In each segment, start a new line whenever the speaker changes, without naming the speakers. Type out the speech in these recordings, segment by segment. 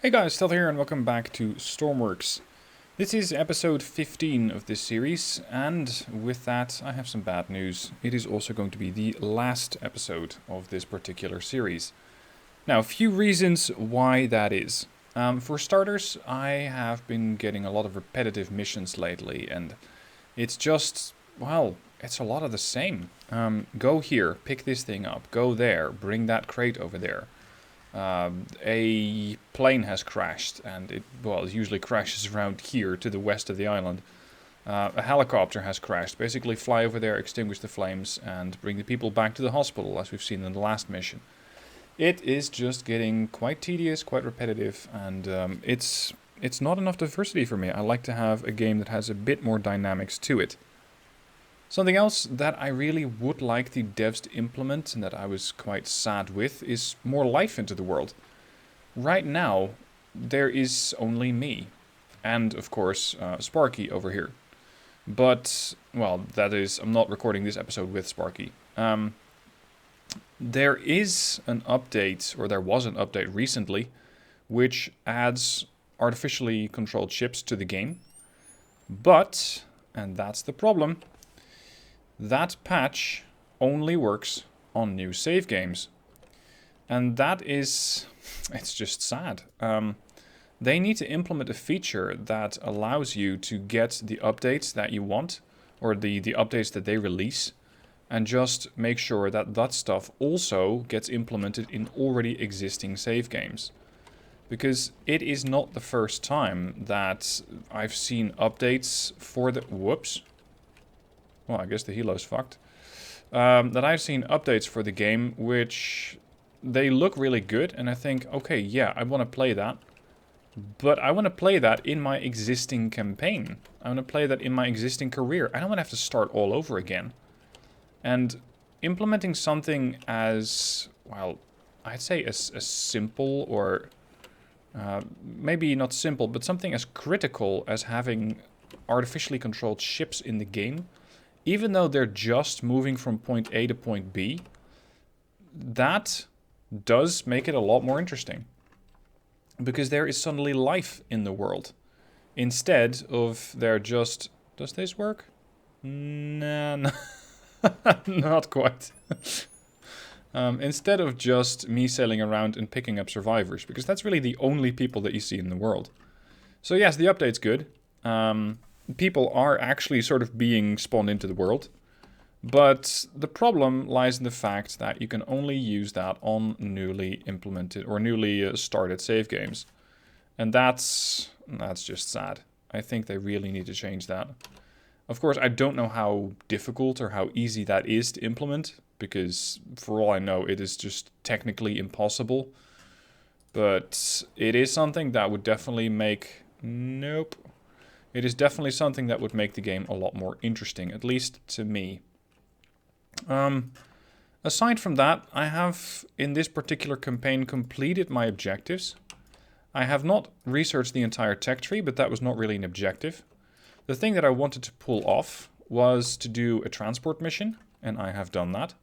Hey guys, Stealth here and welcome back to Stormworks. This is episode 15 of this series, and with that I have some bad news. It is also going to be the last episode of this particular series. Now, a few reasons why that is. For starters, I have been getting a lot of repetitive missions lately, and it's just, well, it's a lot of the same. Go here, pick this thing up, go there, bring that crate over there. A plane has crashed, and it usually crashes around here to the west of the island. A helicopter has crashed. Basically fly over there, extinguish the flames, and bring the people back to the hospital, as we've seen in the last mission. It is just getting quite tedious, quite repetitive, and it's not enough diversity for me. I like to have a game that has a bit more dynamics to it. Something else that I really would like the devs to implement, and that I was quite sad with, is more life into the world. Right now, there is only me, and of course, Sparky over here. But, well, that is, I'm not recording this episode with Sparky. There is an update, or there was an update recently, which adds artificially controlled ships to the game. But, and that's the problem, that patch only works on new save games. And that is, it's just sad. They need to implement a feature that allows you to get the updates that you want, or the updates that they release, and just make sure that that stuff also gets implemented in already existing save games. Because it is not the first time that I've seen updates for the... Whoops. Well, I guess the helo's fucked. That I've seen updates for the game, which they look really good, and I think, okay, yeah, I want to play that. But I want to play that in my existing campaign. I want to play that in my existing career. I don't want to have to start all over again. And implementing something as, well, I'd say as simple, or maybe not simple, but something as critical as having artificially controlled ships in the game, even though they're just moving from point A to point B, that does make it a lot more interesting. Because there is suddenly life in the world. Instead of there just... Does this work? Nah, no. Not quite. Instead of just me sailing around and picking up survivors. Because that's really the only people that you see in the world. So yes, the update's good. People are actually sort of being spawned into the world. But the problem lies in the fact that you can only use that on newly implemented or newly started save games. And that's just sad. I think they really need to change that. Of course, I don't know how difficult or how easy that is to implement, because for all I know, it is just technically impossible. But it is something that would definitely make... Nope. It is definitely something that would make the game a lot more interesting, at least to me. Aside from that, I have, in this particular campaign, completed my objectives. I have not researched the entire tech tree, but that was not really an objective. The thing that I wanted to pull off was to do a transport mission, and I have done that.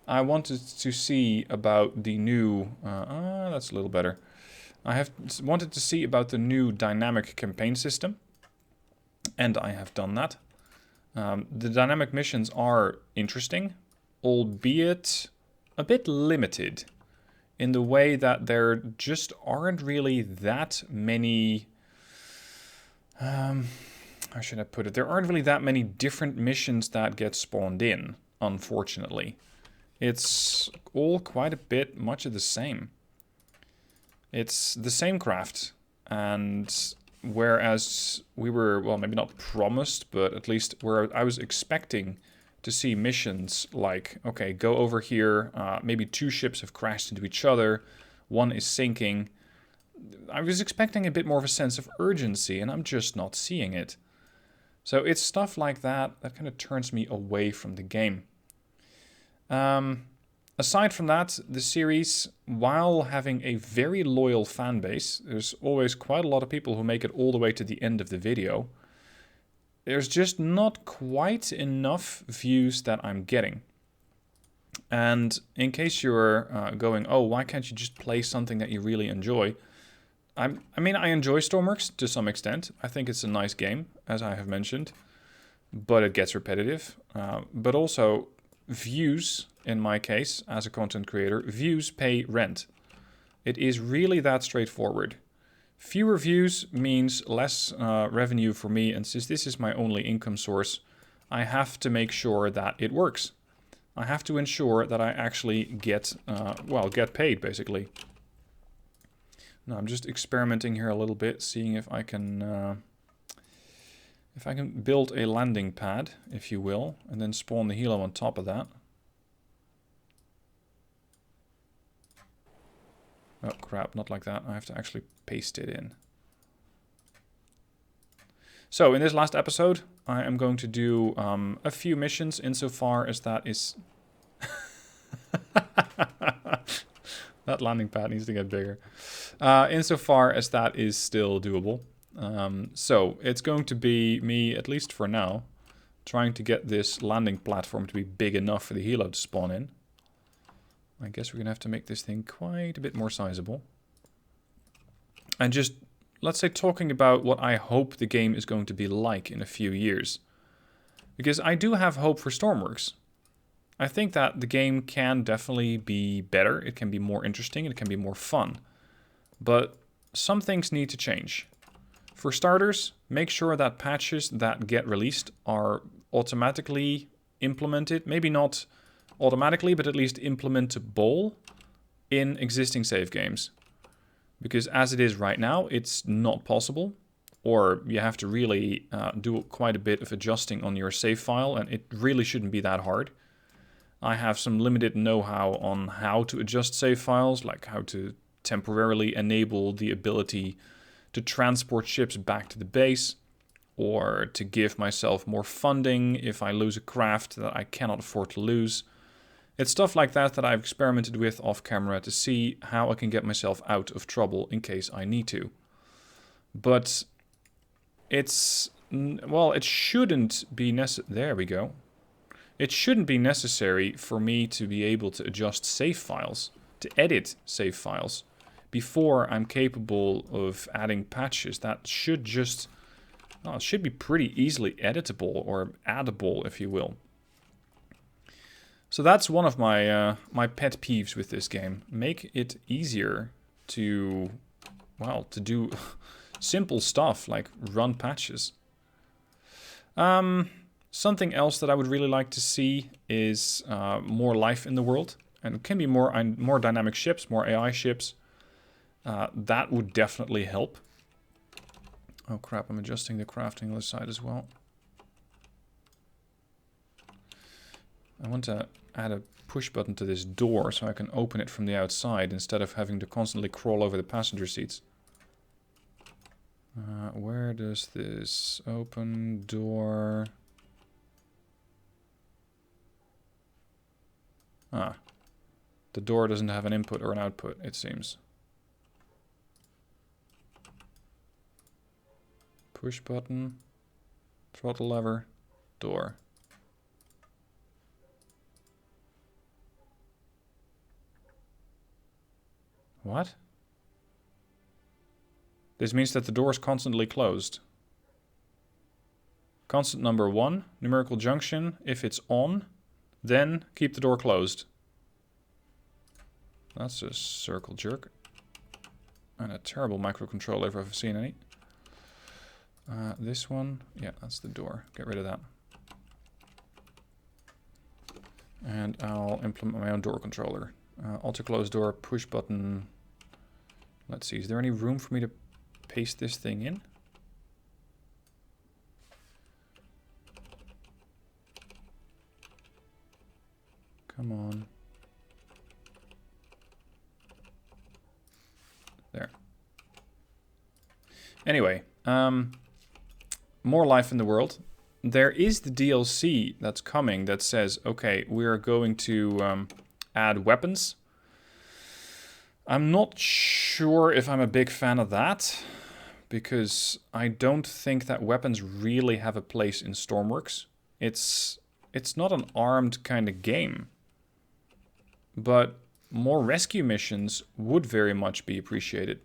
I wanted to see about the new... that's a little better. I have wanted to see about the new dynamic campaign system. And I have done that. The dynamic missions are interesting, albeit a bit limited in the way that there just aren't really that many... how should I put it? There aren't really that many different missions that get spawned in, unfortunately. It's all quite a bit much of the same. It's the same craft, and... Whereas we were, well, maybe not promised, but at least where I was expecting to see missions like, okay, go over here, maybe two ships have crashed into each other, one is sinking. I was expecting a bit more of a sense of urgency, and I'm just not seeing it. So it's stuff like that that kind of turns me away from the game. Aside from that, the series, while having a very loyal fan base, there's always quite a lot of people who make it all the way to the end of the video. There's just not quite enough views that I'm getting. And in case you're going, oh, why can't you just play something that you really enjoy? I mean, I enjoy Stormworks to some extent. I think it's a nice game, as I have mentioned, but it gets repetitive. But also, views, in my case, as a content creator, views pay rent. It is really that straightforward. Fewer views means less revenue for me, and since this is my only income source, I have to make sure that it works. I have to ensure that I actually get paid, basically. Now I'm just experimenting here a little bit, seeing if I can build a landing pad, if you will, and then spawn the helo on top of that. Oh crap, not like that. I have to actually paste it in. So in this last episode, I am going to do a few missions insofar as that is... That landing pad needs to get bigger. Insofar as that is still doable. So it's going to be me, at least for now, trying to get this landing platform to be big enough for the helo to spawn in. I guess we're going to have to make this thing quite a bit more sizable. And just, let's say, talking about what I hope the game is going to be like in a few years. Because I do have hope for Stormworks. I think that the game can definitely be better, it can be more interesting, it can be more fun. But some things need to change. For starters, make sure that patches that get released are automatically implemented. Maybe not automatically, but at least implementable in existing save games. Because as it is right now, it's not possible. Or you have to really do quite a bit of adjusting on your save file, and it really shouldn't be that hard. I have some limited know-how on how to adjust save files, like how to temporarily enable the ability to transport ships back to the base, or to give myself more funding if I lose a craft that I cannot afford to lose. It's stuff like that that I've experimented with off camera to see how I can get myself out of trouble in case I need to. But it's, well, it shouldn't be necessary. There we go. It shouldn't be necessary for me to be able to adjust save files, to edit save files, before I'm capable of adding patches. That should just, well, it should be pretty easily editable or addable, if you will. So that's one of my my pet peeves with this game. Make it easier to, well, to do simple stuff like run patches. Something else that I would really like to see is more life in the world. And it can be more dynamic ships, more AI ships. That would definitely help. Oh crap, I'm adjusting the crafting on the side as well. I want to add a push button to this door so I can open it from the outside instead of having to constantly crawl over the passenger seats. Where does this open door... Ah, the door doesn't have an input or an output, it seems. Push button, throttle lever, door. What? This means that the door is constantly closed. Constant number 1, numerical junction, if it's on, then keep the door closed. That's a circle jerk. And a terrible microcontroller if I've seen any. This one, yeah, that's the door. Get rid of that. And I'll implement my own door controller. Auto close door, push button. Let's see, is there any room for me to paste this thing in? Come on. There. Anyway, more life in the world. There is the DLC that's coming that says, okay, we're going to add weapons. I'm not sure if I'm a big fan of that, because I don't think that weapons really have a place in Stormworks. It's not an armed kind of game. But more rescue missions would very much be appreciated.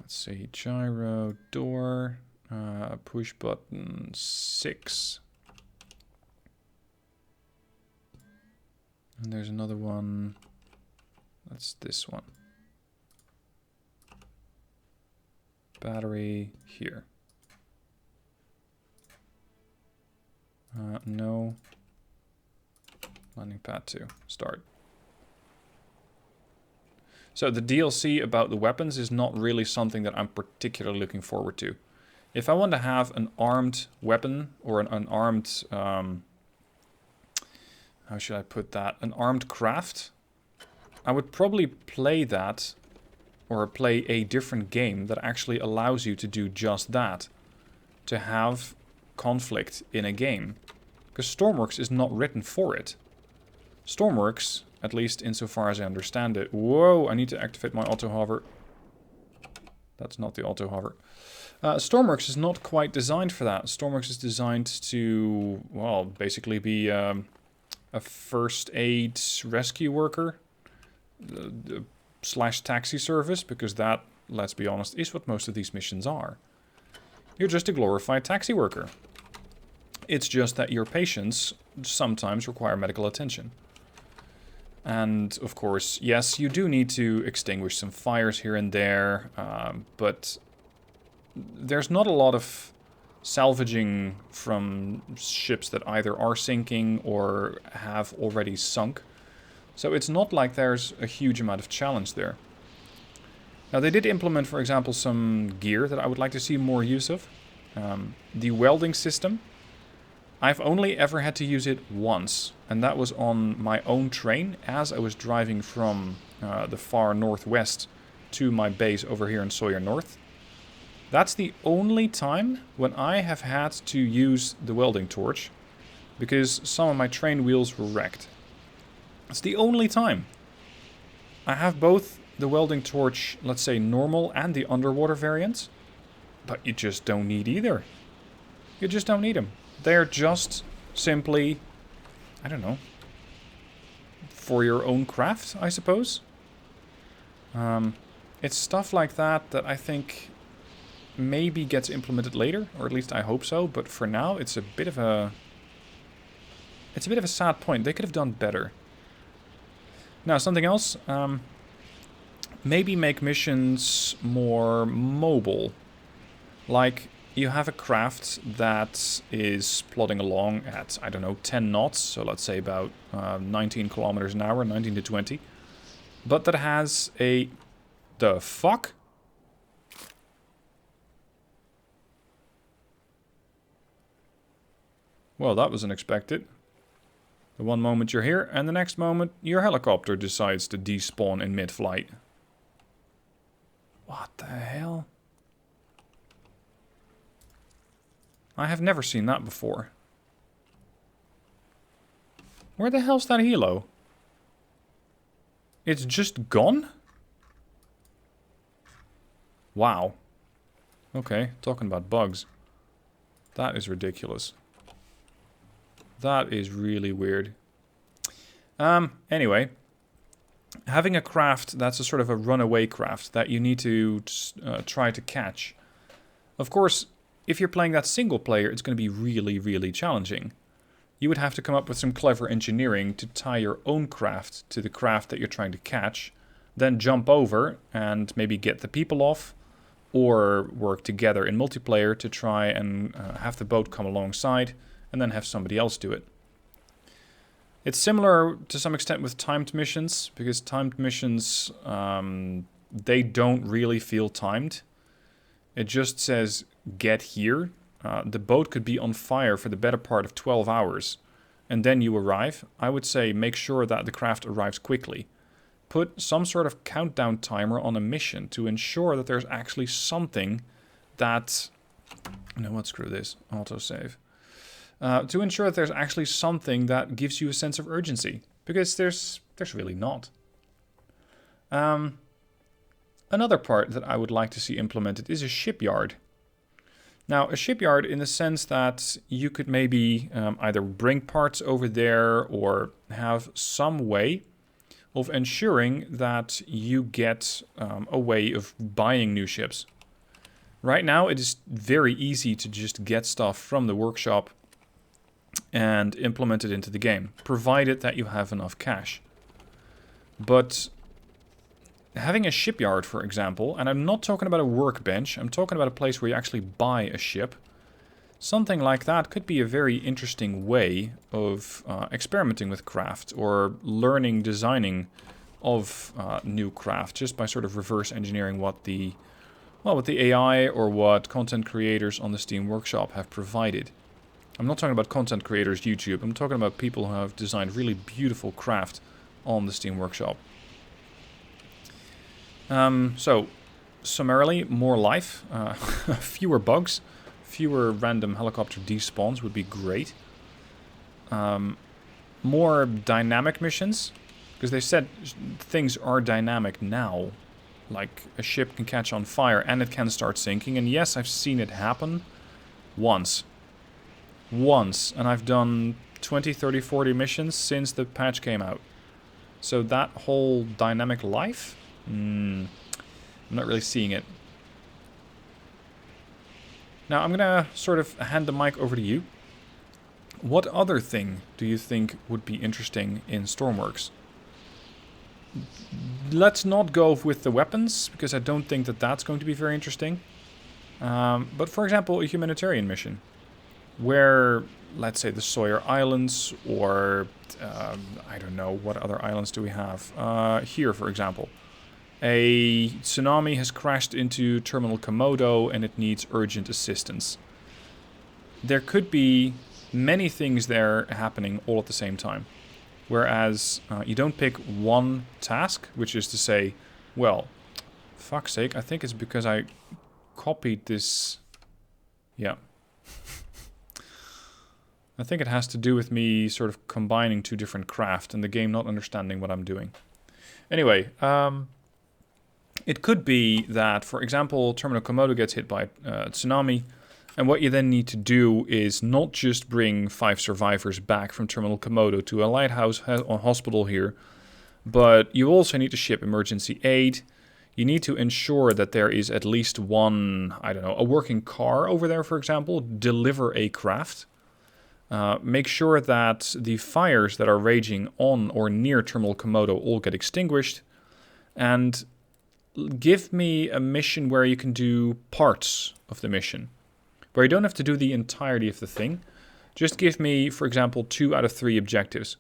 Let's see, gyro, door, push button 6. And there's another one. That's this one. Battery here. No. Landing pad 2. Start. So the DLC about the weapons is not really something that I'm particularly looking forward to. If I want to have an armed weapon or an unarmed... how should I put that? An armed craft. I would probably play that or play a different game that actually allows you to do just that. To have conflict in a game. Because Stormworks is not written for it. Stormworks, at least insofar as I understand it... Whoa, I need to activate my auto-hover. That's not the auto-hover. Stormworks is not quite designed for that. Stormworks is designed to, well, basically be a first aid rescue worker. Slash taxi service, because that, let's be honest, is what most of these missions are. You're just a glorified taxi worker. It's just that your patients sometimes require medical attention. And, of course, yes, you do need to extinguish some fires here and there, but there's not a lot of salvaging from ships that either are sinking or have already sunk. So it's not like there's a huge amount of challenge there. Now, they did implement, for example, some gear that I would like to see more use of. The welding system. I've only ever had to use it once, and that was on my own train as I was driving from the far northwest to my base over here in Sawyer North. That's the only time when I have had to use the welding torch, because some of my train wheels were wrecked. It's the only time. I have both the welding torch, let's say normal, and the underwater variants, but you just don't need either. You just don't need them. They're just simply, I don't know, for your own craft, I suppose. It's stuff like that that I think maybe gets implemented later, or at least I hope so. But for now, it's a bit of a sad point. They could have done better. Now, something else. Maybe make missions more mobile. Like, you have a craft that is plodding along at, I don't know, 10 knots. So let's say about 19 kilometers an hour, 19 to 20. But that has a... The fuck? Well, that was unexpected. The one moment you're here, and the next moment your helicopter decides to despawn in mid-flight. What the hell? I have never seen that before. Where the hell's that helo? It's just gone? Wow. Okay, talking about bugs. That is ridiculous. That is really weird. Anyway. Having a craft that's a sort of a runaway craft that you need to try to catch. Of course, if you're playing that single player, it's going to be really, really challenging. You would have to come up with some clever engineering to tie your own craft to the craft that you're trying to catch. Then jump over and maybe get the people off. Or work together in multiplayer to try and have the boat come alongside. And then have somebody else do it. It's similar to some extent with timed missions. Because timed missions, they don't really feel timed. It just says, get here. The boat could be on fire for the better part of 12 hours. And then you arrive. I would say make sure that the craft arrives quickly. Put some sort of countdown timer on a mission to ensure that there's actually something that... No, what, screw this. Autosave. To ensure that there's actually something that gives you a sense of urgency. Because there's really not. Another part that I would like to see implemented is a shipyard. Now, a shipyard in the sense that you could maybe either bring parts over there or have some way of ensuring that you get a way of buying new ships. Right now it is very easy to just get stuff from the workshop and implement it into the game, provided that you have enough cash. But having a shipyard, for example, and I'm not talking about a workbench, I'm talking about a place where you actually buy a ship. Something like that could be a very interesting way of experimenting with craft or learning designing of new craft, just by sort of reverse engineering what the AI or what content creators on the Steam Workshop have provided. I'm not talking about content creators YouTube, I'm talking about people who have designed really beautiful craft on the Steam Workshop. So, summarily, more life, fewer bugs, fewer random helicopter despawns would be great. More dynamic missions, because they said things are dynamic now. Like, a ship can catch on fire and it can start sinking, and yes, I've seen it happen once. And I've done 20, 30, 40 missions since the patch came out. So that whole dynamic life, I'm not really seeing it. Now I'm gonna sort of hand the mic over to you. What other thing do you think would be interesting in Stormworks? Let's not go with the weapons, because I don't think that that's going to be very interesting. But for example, a humanitarian mission, where, let's say, the Sawyer Islands, or I don't know, what other islands do we have? Here, for example. A tsunami has crashed into Terminal Komodo and it needs urgent assistance. There could be many things there happening all at the same time. Whereas you don't pick one task, which is to say, well, fuck's sake, I think it's because I copied this. Yeah. I think it has to do with me sort of combining two different craft and the game not understanding what I'm doing. Anyway, it could be that, for example, Terminal Komodo gets hit by a tsunami, and what you then need to do is not just bring 5 survivors back from Terminal Komodo to a lighthouse hospital here, but you also need to ship emergency aid. You need to ensure that there is at least one, I don't know, a working car over there, for example, deliver a craft. Make sure that the fires that are raging on or near Terminal Komodo all get extinguished, and give me a mission where you can do parts of the mission, where you don't have to do the entirety of the thing. Just give me, for example, 2 out of 3 objectives.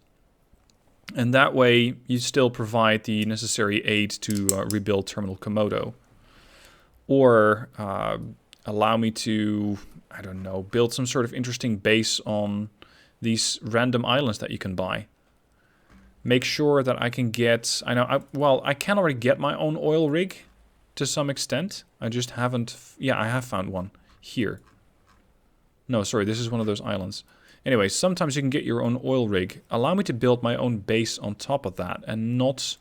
And that way you still provide the necessary aid to rebuild Terminal Komodo. Or allow me to, I don't know, build some sort of interesting base on these random islands that you can buy. Make sure that I can get, I can already get my own oil rig to some extent. I just haven't, I have found one here. No, sorry, this is one of those islands. Anyway, sometimes you can get your own oil rig. Allow me to build my own base on top of that and not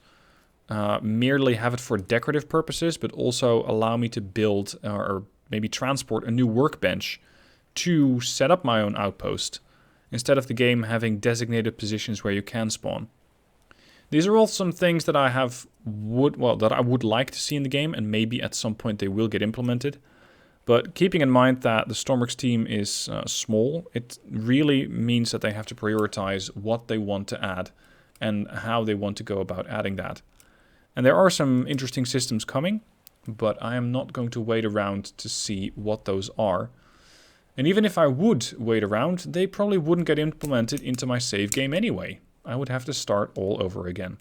merely have it for decorative purposes, but also allow me to build or maybe transport a new workbench to set up my own outpost, instead of the game having designated positions where you can spawn. These are all some things that I would like to see in the game, and maybe at some point they will get implemented. But keeping in mind that the Stormworks team is small, it really means that they have to prioritize what they want to add and how they want to go about adding that. And there are some interesting systems coming, but I am not going to wait around to see what those are. And even if I would wait around, they probably wouldn't get implemented into my save game anyway. I would have to start all over again.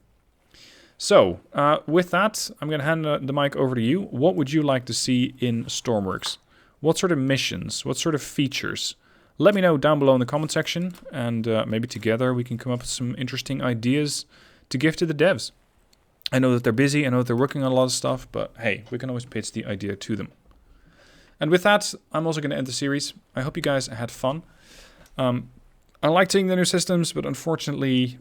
So, with that, I'm going to hand the mic over to you. What would you like to see in Stormworks? What sort of missions? What sort of features? Let me know down below in the comment section, and maybe together we can come up with some interesting ideas to give to the devs. I know that they're busy, I know that they're working on a lot of stuff, but hey, we can always pitch the idea to them. And with that, I'm also going to end the series. I hope you guys had fun. I like seeing the new systems, but unfortunately,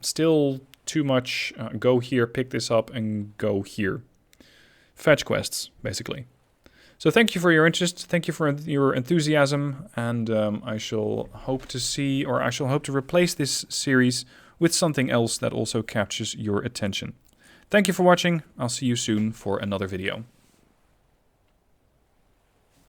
still too much go here, pick this up, and go here. Fetch quests, basically. So thank you for your interest, thank you for your enthusiasm, and I shall hope to replace this series with something else that also captures your attention. Thank you for watching, I'll see you soon for another video.